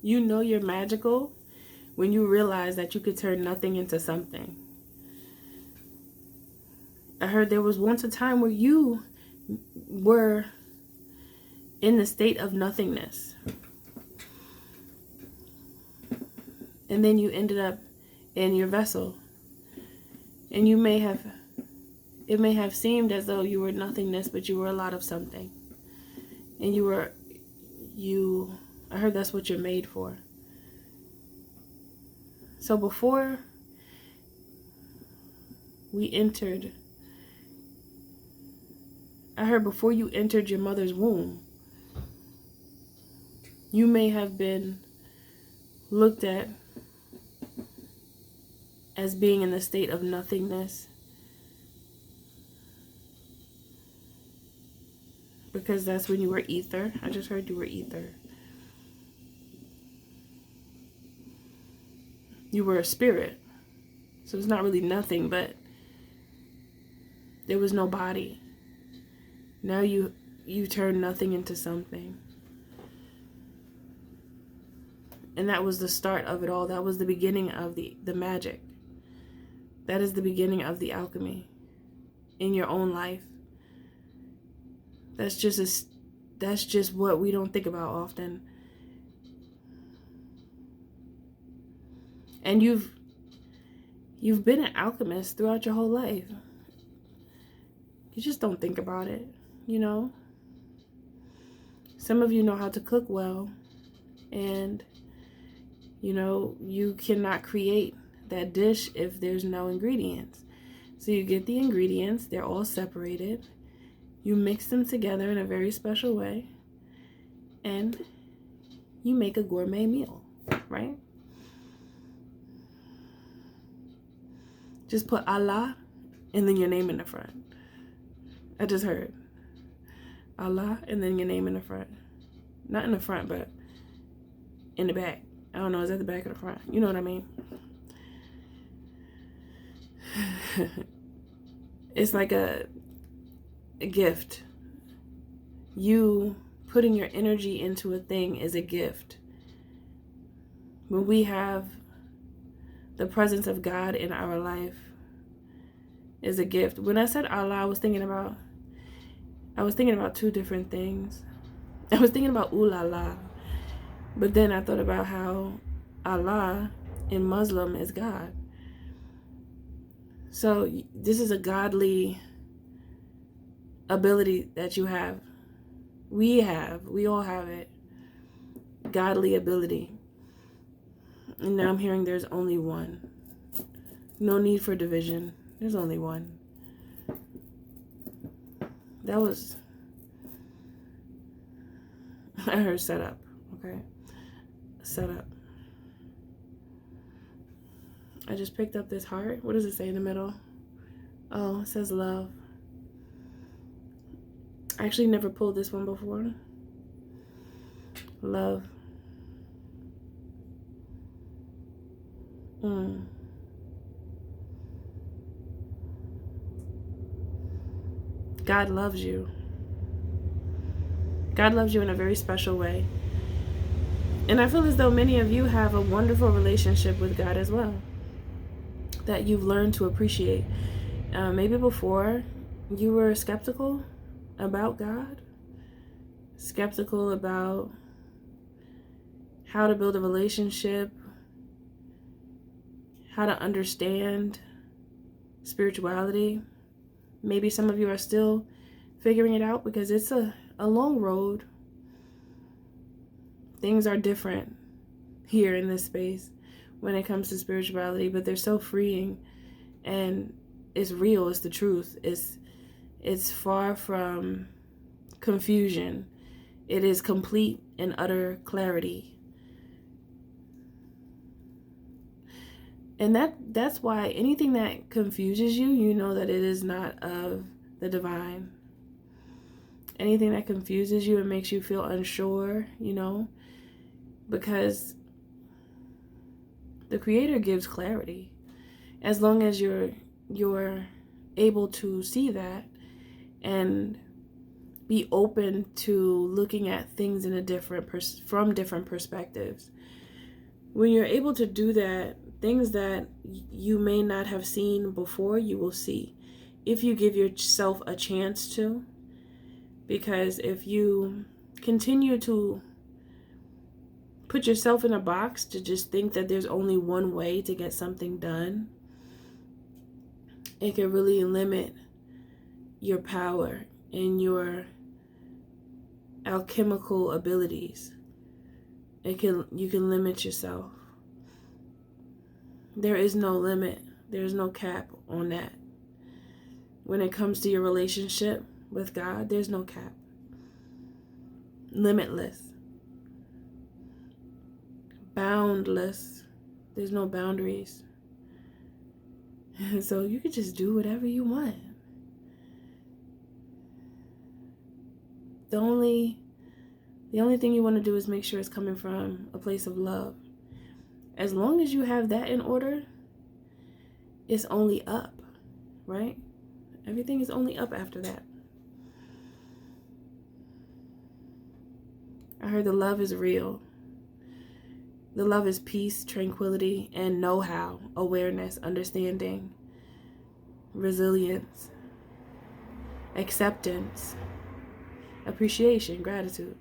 You know you're magical when you realize that you could turn nothing into something. I heard there was once a time where you were in the state of nothingness. And then you ended up in your vessel. And it may have seemed as though you were nothingness, but you were a lot of something. And I heard that's what you're made for. So before we entered, I heard before you entered your mother's womb, you may have been looked at as being in the state of nothingness, because that's when you were ether. I just heard you were ether. You were a spirit. So it's not really nothing, but there was no body. Now you turn nothing into something. And that was the start of it all. That was the beginning of the magic. That is the beginning of the alchemy in your own life. That's just what we don't think about often. And you've been an alchemist throughout your whole life. You just don't think about it, you know? Some of you know how to cook well, and you know, you cannot create that dish if there's no ingredients. So you get the ingredients, they're all separated. You mix them together in a very special way, and you make a gourmet meal, right? Just put Allah and then your name in the front. I just heard Allah and then your name in the front. Not in the front, but in the back. I don't know, is that the back or the front? You know what I mean? It's like a gift. You putting your energy into a thing is a gift. When we have the presence of God in our life is a gift. When I said Allah, I was thinking about two different things. I was thinking about ooh la la. But then I thought about how Allah in Muslim is God. So this is a godly ability that you have. We all have it. Godly ability. And now I'm hearing there's only one. No need for division. There's only one. That was, I heard set up, okay? Set up. I just picked up this heart. What does it say in the middle? Oh, it says love. I actually never pulled this one before. Love. God loves you. God loves you in a very special way. And I feel as though many of you have a wonderful relationship with God as well, that you've learned to appreciate. Maybe before you were skeptical about God, skeptical about how to build a relationship, how to understand spirituality. Maybe some of you are still figuring it out because it's a long road. Things are different here in this space when it comes to spirituality, but they're so freeing, and it's real. It's the truth. It's far from confusion. It is complete and utter clarity. And that's why anything that confuses you, you know that it is not of the divine. Anything that confuses you and makes you feel unsure, you know, because the Creator gives clarity. As long as you're able to see that and be open to looking at things in a from different perspectives. When you're able to do that, things that you may not have seen before, you will see, if you give yourself a chance to. Because if you continue to put yourself in a box to just think that there's only one way to get something done, it can really limit your power and your alchemical abilities. You can limit yourself. There is no limit. There's no cap on that. When it comes to your relationship with God, there's no cap. Limitless. Boundless. There's no boundaries. So you can just do whatever you want. The only thing you want to do is make sure it's coming from a place of love. As long as you have that in order, it's only up, right? Everything is only up after that. I heard the love is real. The love is peace, tranquility, and know-how, awareness, understanding, resilience, acceptance, appreciation, gratitude,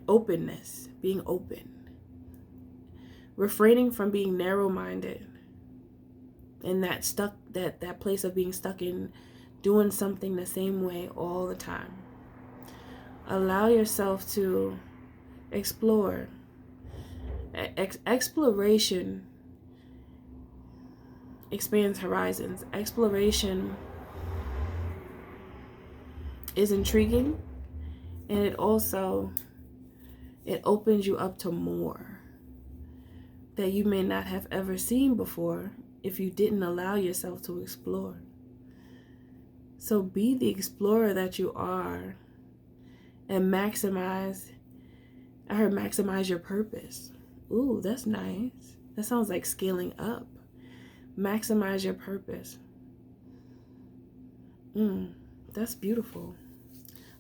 openness, being open, refraining from being narrow-minded, and that place of being stuck in doing something the same way all the time. Allow yourself to explore. Exploration expands horizons. Exploration is intriguing, and it opens you up to more that you may not have ever seen before if you didn't allow yourself to explore. So be the explorer that you are, and maximize your purpose. Ooh, that's nice. That sounds like scaling up. Maximize your purpose. That's beautiful.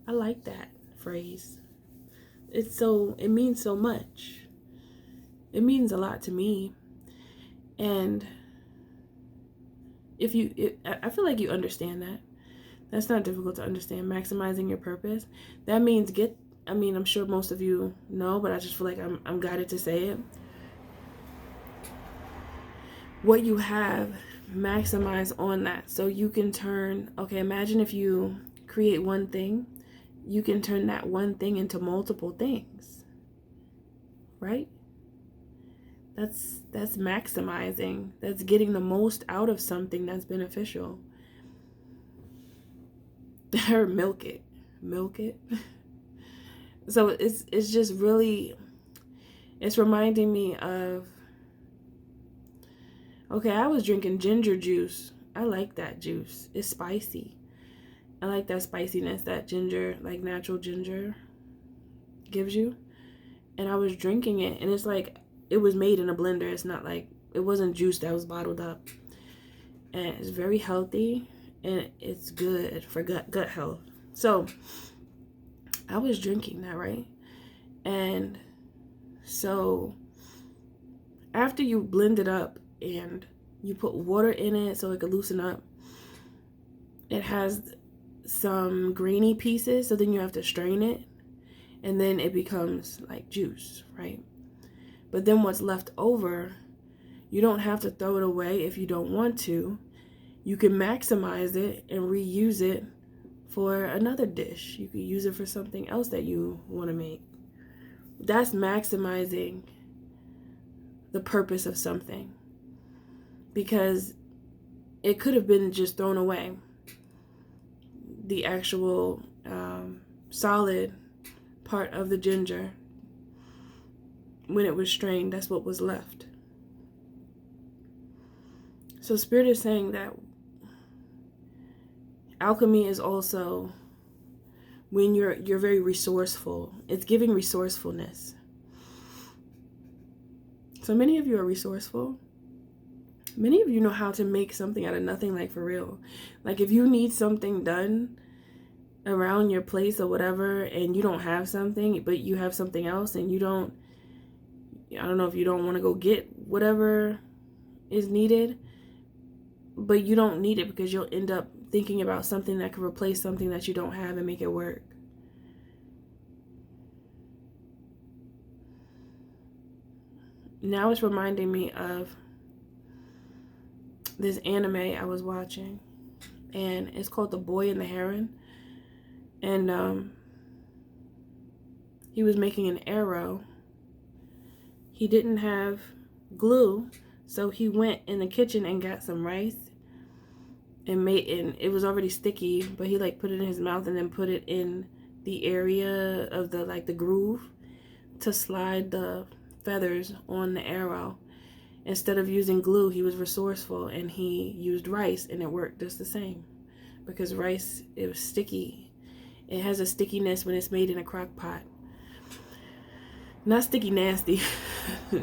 I like that phrase. It means so much. It means a lot to me. And I feel like you understand that. That's not difficult to understand. Maximizing your purpose. That means I'm sure most of you know, but I just feel like I'm guided to say it. What you have, maximize on that. So you can imagine if you create one thing, you can turn that one thing into multiple things. Right? That's maximizing. That's getting the most out of something that's beneficial. Or milk it. So it's just really, it's reminding me of, I was drinking ginger juice. I like that juice. It's spicy. I like that spiciness that ginger, like natural ginger, gives you. And I was drinking it, and it's like, it was made in a blender. It's not like, it wasn't juice that was bottled up. And it's very healthy, and it's good for gut health. So I was drinking that, right? And so after you blend it up and you put water in it so it could loosen up, it has some grainy pieces, so then you have to strain it, and then it becomes like juice, right? But then what's left over, you don't have to throw it away if you don't want to. You can maximize it and reuse it for another dish. You could use it for something else that you want to make. That's maximizing the purpose of something, because it could have been just thrown away. The actual solid part of the ginger, when it was strained, that's what was left. So Spirit is saying that alchemy is also when you're very resourceful. It's giving resourcefulness. So many of you are resourceful. Many of you know how to make something out of nothing, like for real. Like if you need something done around your place or whatever, and you don't have something, but you have something else, and I don't know if you don't want to go get whatever is needed, but you don't need it because you'll end up thinking about something that could replace something that you don't have and make it work. Now it's reminding me of this anime I was watching, and it's called The Boy and the Heron. And he was making an arrow. He didn't have glue, so he went in the kitchen and got some rice and it was already sticky, but he like put it in his mouth and then put it in the area of the groove to slide the feathers on the arrow. Instead of using glue, he was resourceful and he used rice, and it worked just the same, because rice, it was sticky. It has a stickiness when it's made in a crock pot. Not sticky nasty.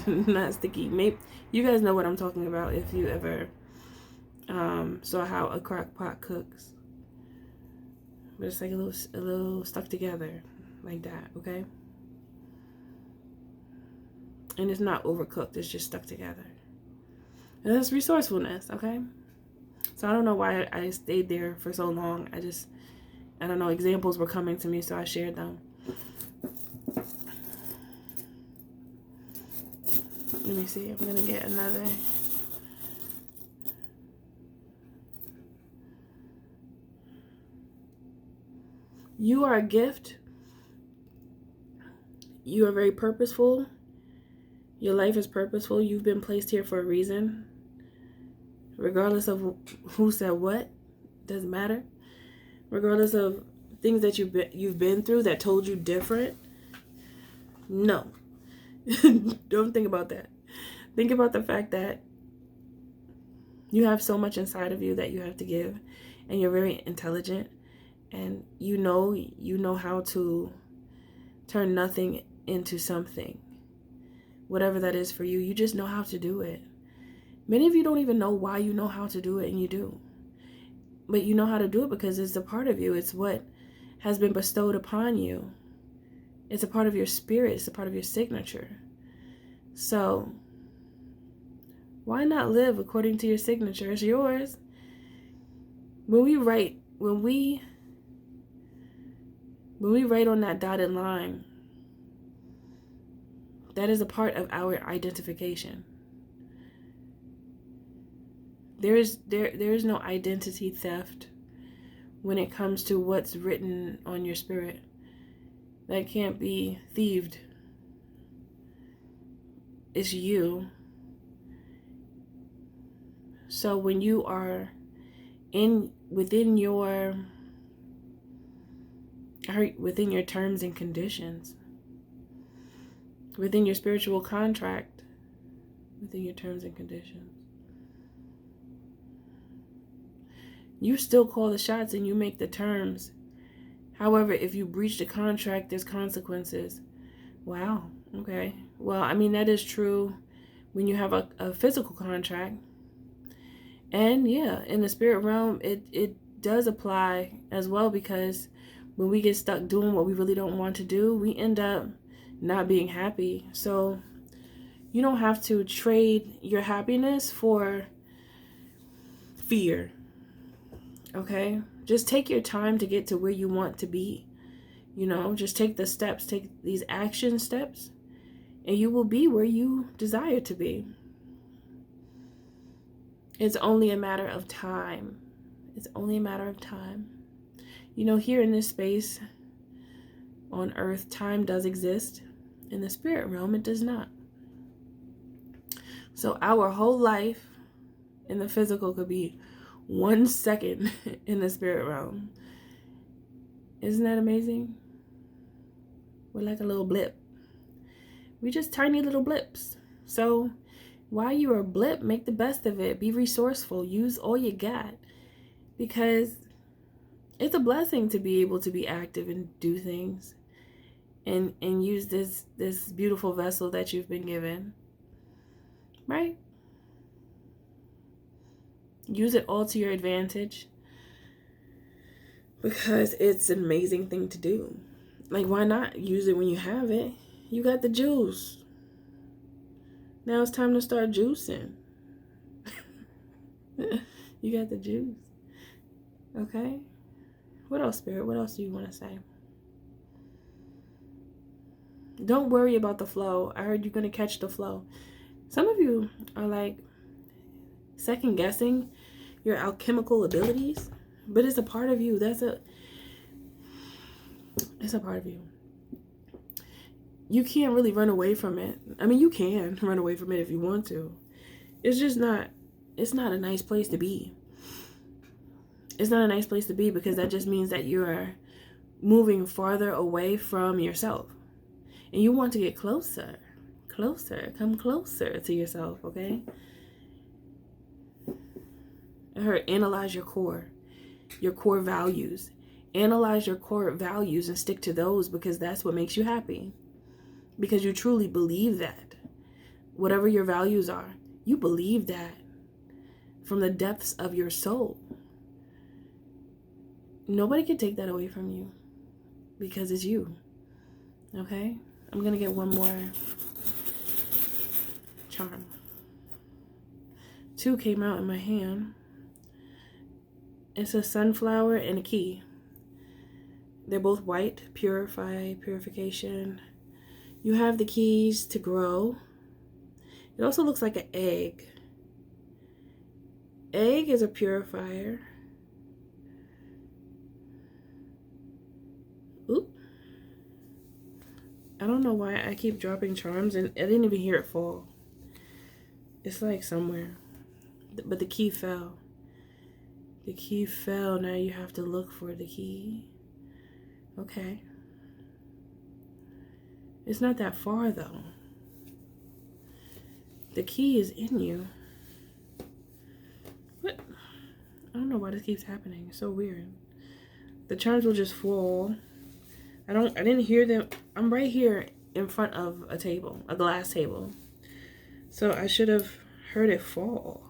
Not sticky. Maybe you guys know what I'm talking about if you ever saw how a crock pot cooks. But it's like a little stuck together like that, okay? And it's not overcooked, it's just stuck together. And that's resourcefulness, okay? So I don't know why I stayed there for so long. I don't know, examples were coming to me, so I shared them. Let me see, I'm gonna get another. You are a gift. You are very purposeful. Your life is purposeful. You've been placed here for a reason. Regardless of who said what, doesn't matter. Regardless of things that you've been through that told you different. No. Don't think about that. Think about the fact that you have so much inside of you that you have to give, and you're very intelligent, and you know how to turn nothing into something. Whatever that is for you, you just know how to do it. Many of you don't even know why you know how to do it, and you do. But you know how to do it because it's a part of you. It's what has been bestowed upon you. It's a part of your spirit. It's a part of your signature. So why not live according to your signature? It's yours. When we write on that dotted line, that is a part of our identification. There is no identity theft when it comes to what's written on your spirit. That can't be thieved. It's you. So when you are within your terms and conditions, within your spiritual contract, within your terms and conditions, you still call the shots and you make the terms. However, if you breach the contract, there's consequences. Wow. Okay. Well, I mean, that is true when you have a physical contract. And yeah, in the spirit realm, it does apply as well, because when we get stuck doing what we really don't want to do, we end up not being happy. So you don't have to trade your happiness for fear. Okay? Just take your time to get to where you want to be. Just take the steps, take these action steps, and you will be where you desire to be. It's only a matter of time. It's only a matter of time. Here in this space on earth, time does exist. In the spirit realm, it does not. So our whole life in the physical could be 1 second in the spirit realm. Isn't that amazing? We're like a little blip. We're just tiny little blips. So while you're a blip, make the best of it. Be resourceful. Use all you got. Because it's a blessing to be able to be active and do things. And use this beautiful vessel that you've been given. Right? Use it all to your advantage. Because it's an amazing thing to do. Like, why not use it when you have it? You got the juice. Now it's time to start juicing. You got the juice. Okay? What else, Spirit? What else do you want to say? Don't worry about the flow. I heard you're going to catch the flow. Some of you are like second guessing your alchemical abilities, but it's a part of you. It's a part of you. You can't really run away from it. I mean, you can run away from it if you want to. It's just not, it's not a nice place to be. It's not a nice place to be because that just means that you are moving farther away from yourself. And you want to get closer, come closer to yourself, okay? I heard analyze your core values. Analyze your core values and stick to those because that's what makes you happy. Because you truly believe that. Whatever your values are, you believe that from the depths of your soul. Nobody can take that away from you because it's you. Okay? I'm going to get one more charm. 2 came out in my hand. It's a sunflower and a key. They're both white. Purify, purification. You have the keys to grow. It also looks like an egg. Egg is a purifier. Oop. I don't know why I keep dropping charms and I didn't even hear it fall. It's like somewhere. But the key fell. The key fell. Now you have to look for the key. Okay. It's not that far though. The key is in you. What? I don't know why this keeps happening. It's so weird. The charms will just fall. I didn't hear them. I'm right here in front of a table, a glass table. So I should have heard it fall.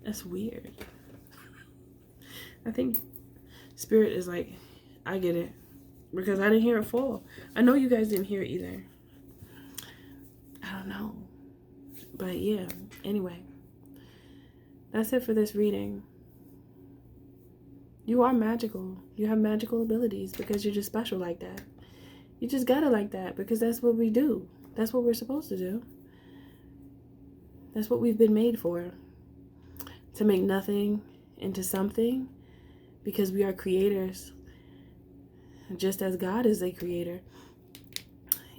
That's weird. I think Spirit is like, I get it. Because I didn't hear it fall. I know you guys didn't hear it either. I don't know. But yeah, anyway. That's it for this reading. You are magical. You have magical abilities because you're just special like that. You just got it like that because that's what we do. That's what we're supposed to do. That's what we've been made for. To make nothing into something because we are creators. Just as God is a creator.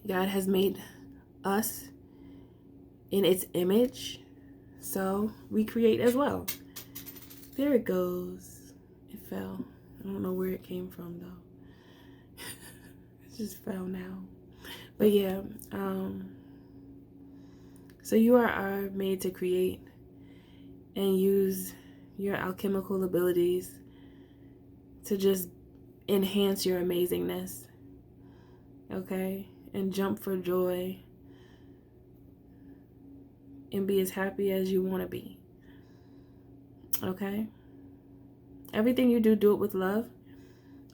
God has made us in its image. So we create as well. There it goes. It fell. I don't know where it came from though. It just fell now. But yeah, so you are made to create and use your alchemical abilities to just enhance your amazingness. Okay? And jump for joy. And be as happy as you want to be. Okay? Everything you do, do it with love.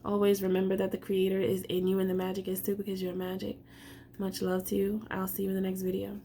Always remember that the creator is in you and the magic is too because you're magic. Much love to you. I'll see you in the next video.